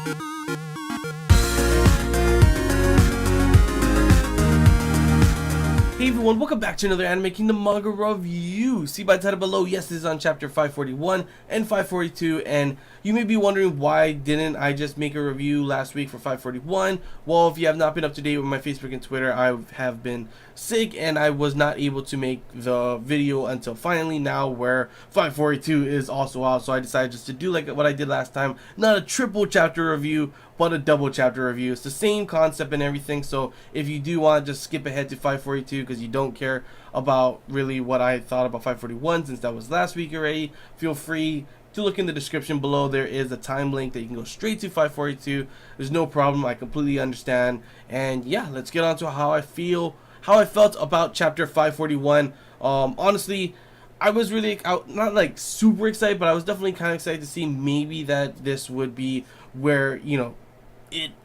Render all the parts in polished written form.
Hey everyone, welcome back to another Anime Kingdom manga review. See by the title below, yes, this is on chapter 541 and 542, and you may be wondering why didn't I just make a review last week for 541? Well, if you have not been up to date with my Facebook and Twitter, I have been sick and I was not able to make the video until finally now, where 542 is also out. So I decided just to do like what I did last time, not a triple chapter review, but a double chapter review. It's the same concept and everything, so if you do want to just skip ahead to 542 because you don't care about really what I thought about 541 since that was last week already, feel free to look in the description below. There is a time link that you can go straight to 542. There's no problem, I completely understand. And yeah, let's get on to how I felt about chapter 541. Honestly, I was really not like super excited, but I was definitely kind of excited to see maybe that this would be where, you know,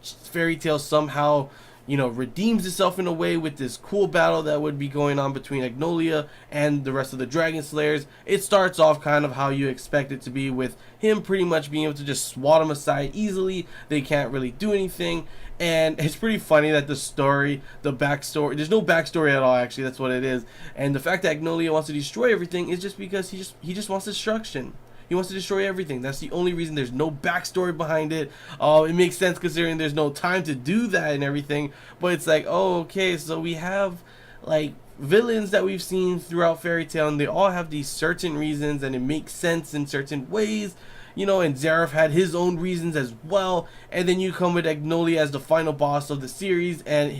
Fairy Tail somehow, you know, redeems itself in a way with this cool battle that would be going on between Agnolia and the rest of the Dragon Slayers. It starts off kind of how you expect it to be, with him pretty much being able to just swat them aside easily. They can't really do anything, and it's pretty funny that the backstory, there's no backstory at all, actually. That's what it is. And the fact that Agnolia wants to destroy everything is just because he just wants destruction. He wants to destroy everything. That's the only reason. There's no backstory behind it. It makes sense considering there's no time to do that and everything. But it's like, oh, okay, so we have like villains that we've seen throughout Fairy Tail, and they all have these certain reasons, and it makes sense in certain ways. You know, and Zeref had his own reasons as well. And then you come with Agnolia as the final boss of the series, and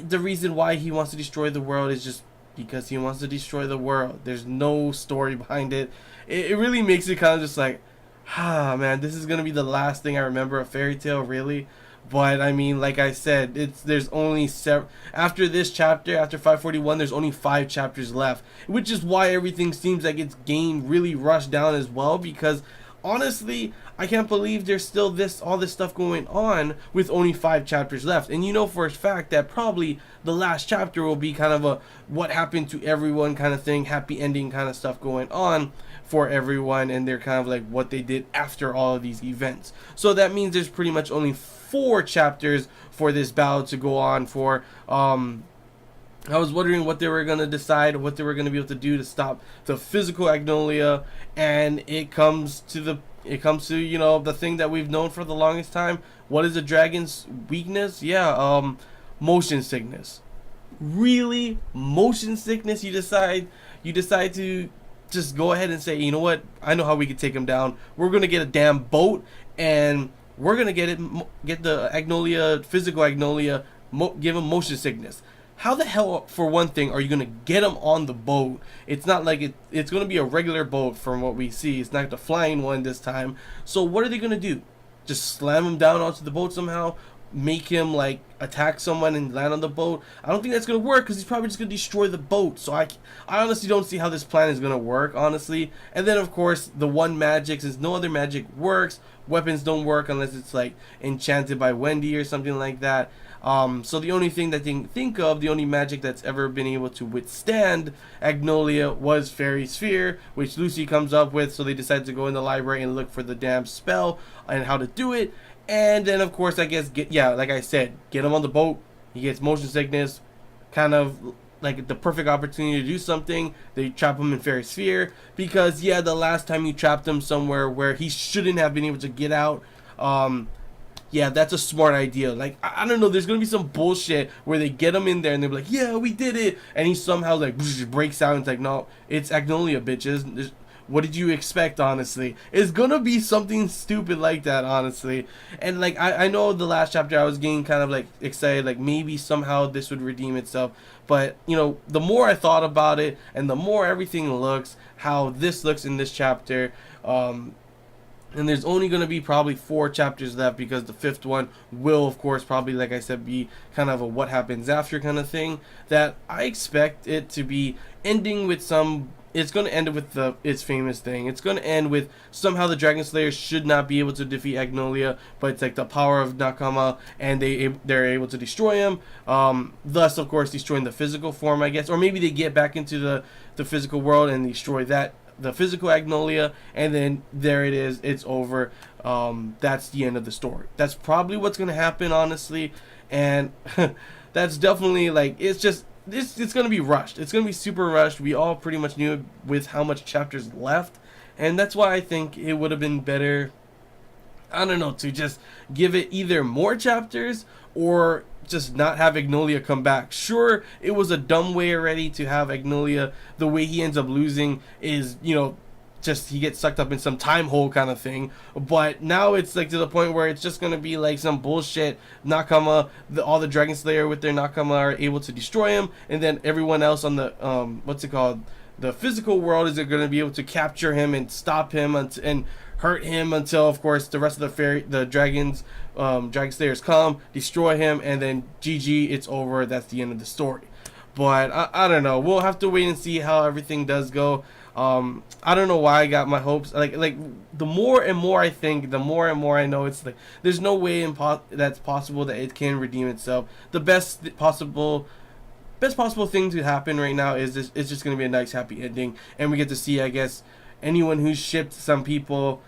the reason why he wants to destroy the world is just because he wants to destroy the world. There's no story behind it. It really makes it kind of just like, man, this is gonna be the last thing I remember of Fairy Tail, really. But I mean, like I said, there's only after this chapter, after 541, there's only 5 chapters left, which is why everything seems like it's getting really rushed down as well, because honestly, I can't believe there's still all this stuff going on with only 5 chapters left. And you know for a fact that probably the last chapter will be kind of a what happened to everyone kind of thing, happy ending kind of stuff going on for everyone, and they're kind of like what they did after all of these events. So that means there's pretty much only 4 chapters for this battle to go on for. I was wondering what they were going to decide, what they were going to be able to do to stop the physical Agnolia, and it comes to, you know, the thing that we've known for the longest time. What is a dragon's weakness? Yeah, motion sickness. Really? Motion sickness? You decide to just go ahead and say, you know what? I know how we can take him down. We're going to get a damn boat, and we're going to get the Agnolia, physical Agnolia, give him motion sickness. How the hell, for one thing, are you going to get him on the boat? It's not like it's going to be a regular boat from what we see. It's not the flying one this time. So what are they going to do? Just slam him down onto the boat somehow? Make him like attack someone and land on the boat? I don't think that's going to work, because he's probably just going to destroy the boat. So I honestly don't see how this plan is going to work, honestly. And then of course the one magic, since no other magic works, weapons don't work unless it's like enchanted by Wendy or something like that. So the only thing that they can think of, the only magic that's ever been able to withstand Agnolia was Fairy Sphere, which Lucy comes up with. So they decide to go in the library and look for the damn spell and how to do it. And then of course, I guess, like I said, get him on the boat. He gets motion sickness, kind of like the perfect opportunity to do something. They trap him in Fairy Sphere, because yeah, the last time you trapped him somewhere where he shouldn't have been able to get out, yeah, that's a smart idea. Like, I don't know, there's gonna be some bullshit where they get him in there and they're like, yeah, we did it, and he somehow like breaks out and it's like, no, it's Agnolia, bitches. What did you expect, honestly? It's gonna be something stupid like that, honestly. And like, I know the last chapter I was getting kind of like excited, like maybe somehow this would redeem itself. But, you know, the more I thought about it and the more everything looks, how this looks in this chapter, and there's only going to be probably 4 chapters left, because the 5th one will, of course, probably, like I said, be kind of a what happens after kind of thing, that I expect it to be ending with some. It's going to end with its famous thing. It's going to end with somehow the Dragon Slayers should not be able to defeat Agnolia, but it's like the power of Nakama, and they're able to destroy him. Thus, of course, destroying the physical form, I guess, or maybe they get back into the physical world and destroy that the physical Agnolia, and then there it is, it's over. That's the end of the story. That's probably what's gonna happen, honestly, and that's definitely like, it's gonna be rushed. It's gonna be super rushed. We all pretty much knew it with how much chapters left, and that's why I think it would have been better, I don't know, to just give it either more chapters or just not have Agnolia come back. Sure, it was a dumb way already to have Agnolia. The way he ends up losing is, just he gets sucked up in some time hole kind of thing. But now it's like to the point where it's just gonna be like some bullshit. Nakama, all the Dragon Slayer with their Nakama are able to destroy him, and then everyone else on the the physical world is going to be able to capture him and stop him and hurt him until, of course, the rest of the dragons, Dragon Slayers come, destroy him, and then GG, it's over. That's the end of the story. But I don't know. We'll have to wait and see how everything does go. I don't know why I got my hopes. Like the more and more I think, the more and more I know it's like there's no way that's possible that it can redeem itself. The best possible thing to happen right now is it's just going to be a nice happy ending, and we get to see, I guess, anyone who's shipped some people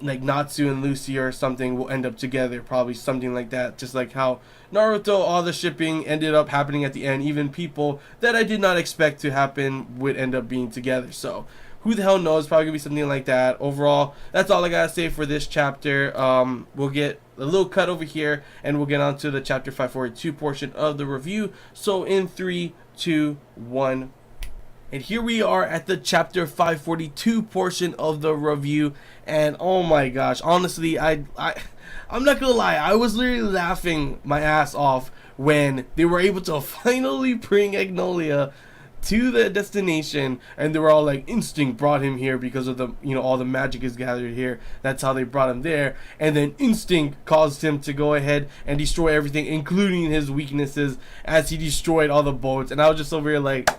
like Natsu and Lucy or something will end up together, probably something like that, just like how Naruto, all the shipping ended up happening at the end. Even people that I did not expect to happen would end up being together. So who the hell knows, probably gonna be something like that. Overall, that's all I gotta say for this chapter. We'll get a little cut over here and we'll get on to the chapter 542 portion of the review. So in 3, 2, 1, and here we are at the chapter 542 portion of the review. And oh my gosh, honestly, I'm not gonna lie, I was literally laughing my ass off when they were able to finally bring Agnolia to the destination, and they were all like, Instinct brought him here because of the, all the magic is gathered here. That's how they brought him there. And then Instinct caused him to go ahead and destroy everything, including his weaknesses, as he destroyed all the boats. And I was just over here like,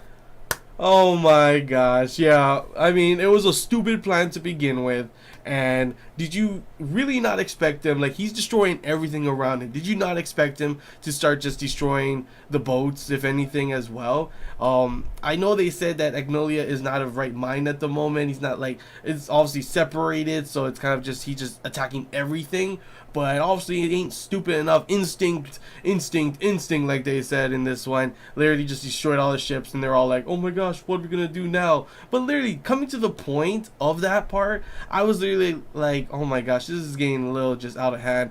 oh my gosh, yeah. I mean, it was a stupid plan to begin with. And did you really not expect him? Like, he's destroying everything around him. Did you not expect him to start just destroying the boats, if anything, as well? I know they said that Agnolia is not of right mind at the moment. He's not like, it's obviously separated, so it's kind of just, he's just attacking everything. But obviously it ain't stupid enough. Instinct, like they said in this one. Literally just destroyed all the ships, and they're all like, oh my gosh, what are we gonna do now? But literally, coming to the point of that part, I was literally like, oh my gosh, this is getting a little just out of hand.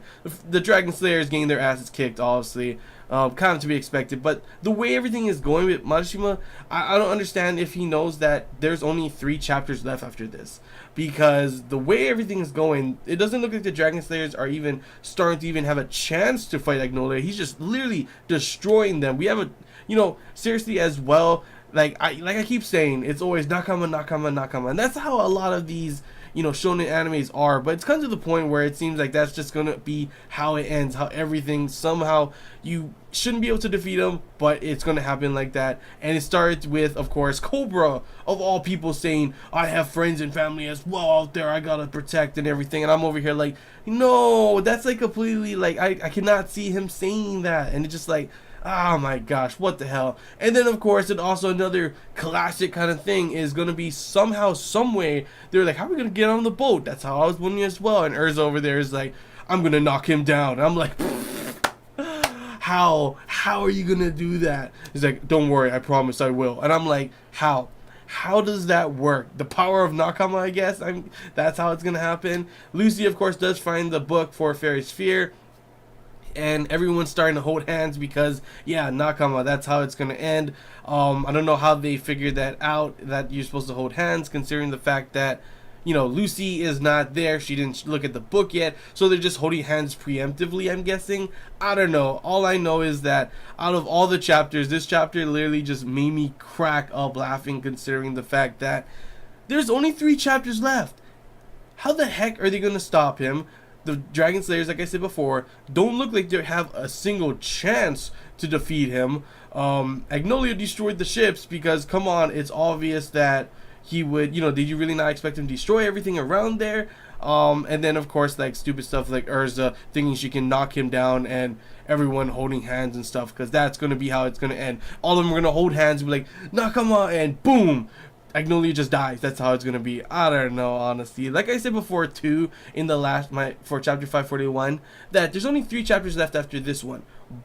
The Dragon Slayers getting their asses kicked, obviously. Kind of to be expected, but the way everything is going with Majima, I don't understand if he knows that there's only 3 chapters left after this, because the way everything is going, it doesn't look like the Dragon Slayers are even starting to even have a chance to fight Agnolia. He's just literally destroying them. We have a, seriously as well, like I keep saying, it's always Nakama, and that's how a lot of these shonen animes are, but it's come to the point where it seems like that's just gonna be how it ends, how everything, somehow you shouldn't be able to defeat them, but it's gonna happen like that. And it starts with, of course, Cobra, of all people, saying, I have friends and family as well out there I gotta protect and everything, and I'm over here like, no, that's like completely like, I cannot see him saying that, and it's just like, oh my gosh, what the hell. And then of course, and also another classic kind of thing is going to be somehow, some way, they're like, how are we going to get on the boat? That's how I was wondering as well. And Urza over there is like, I'm going to knock him down. And I'm like, how are you going to do that? He's like, don't worry, I promise I will. And I'm like, how does that work? The power of Nakama, I guess. That's how it's going to happen. Lucy, of course, does find the book for Fairy Sphere, and everyone's starting to hold hands because, yeah, Nakama, that's how it's going to end. I don't know how they figured that out, that you're supposed to hold hands, considering the fact that, Lucy is not there. She didn't look at the book yet, so they're just holding hands preemptively, I'm guessing. I don't know. All I know is that out of all the chapters, this chapter literally just made me crack up laughing, considering the fact that there's only 3 chapters left. How the heck are they going to stop him? The Dragon Slayers, like I said before, don't look like they have a single chance to defeat him. Agnolia destroyed the ships because, come on, it's obvious that he would, did you really not expect him to destroy everything around there? And then, of course, like stupid stuff like Urza thinking she can knock him down, and everyone holding hands and stuff, because that's going to be how it's going to end. All of them are going to hold hands and be like, Nakama, and boom! Magnolia just dies. That's how it's gonna be. I don't know, honestly. Like I said before too, in the last for chapter 541, that there's only 3 chapters left after this one.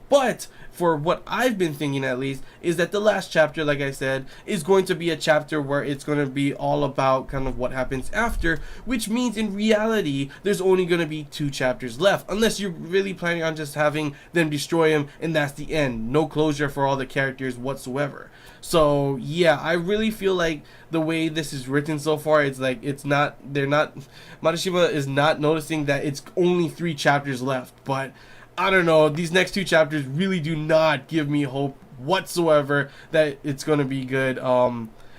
But for what I've been thinking, at least, is that the last chapter, like I said, is going to be a chapter where it's going to be all about kind of what happens after, which means in reality there's only going to be 2 chapters left, unless you're really planning on just having them destroy him and that's the end. No closure for all the characters whatsoever. So yeah, I really feel like the way this is written so far, it's like Madashima is not noticing that it's only 3 chapters left. But I don't know, these next 2 chapters really do not give me hope whatsoever that it's going to be good.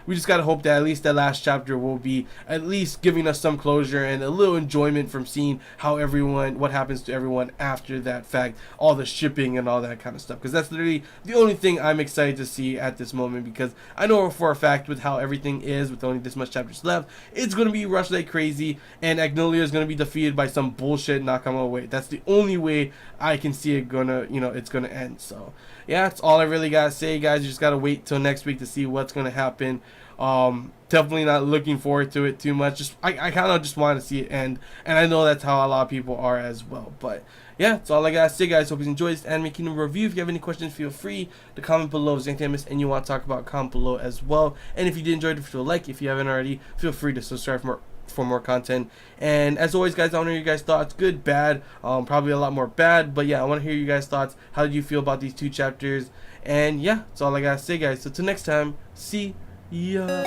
We just gotta hope that at least that last chapter will be at least giving us some closure and a little enjoyment from seeing how what happens to everyone after that fact, all the shipping and all that kind of stuff, because that's literally the only thing I'm excited to see at this moment, because I know for a fact with how everything is, with only this much chapters left, it's gonna be rushed like crazy, and Magnolia is gonna be defeated by some bullshit Nakama way. That's the only way I can see it gonna, it's gonna end. So yeah, that's all I really gotta say, guys. You just gotta wait till next week to see what's gonna happen. Definitely not looking forward to it too much. Just I kind of just want to see it end, and I know that's how a lot of people are as well. But yeah, that's all I gotta say, guys. Hope you enjoyed this Anime Kingdom review. If you have any questions, feel free to comment below. If there's anything I missed and you want to talk about, comment below as well. And if you did enjoy it, feel like, if you haven't already, feel free to subscribe for more content. And as always, guys, I want to hear you guys' thoughts, good, bad, probably a lot more bad, but yeah, I want to hear you guys' thoughts. How did you feel about these 2 chapters? And yeah, that's all I gotta say, guys. So till next time, see ya.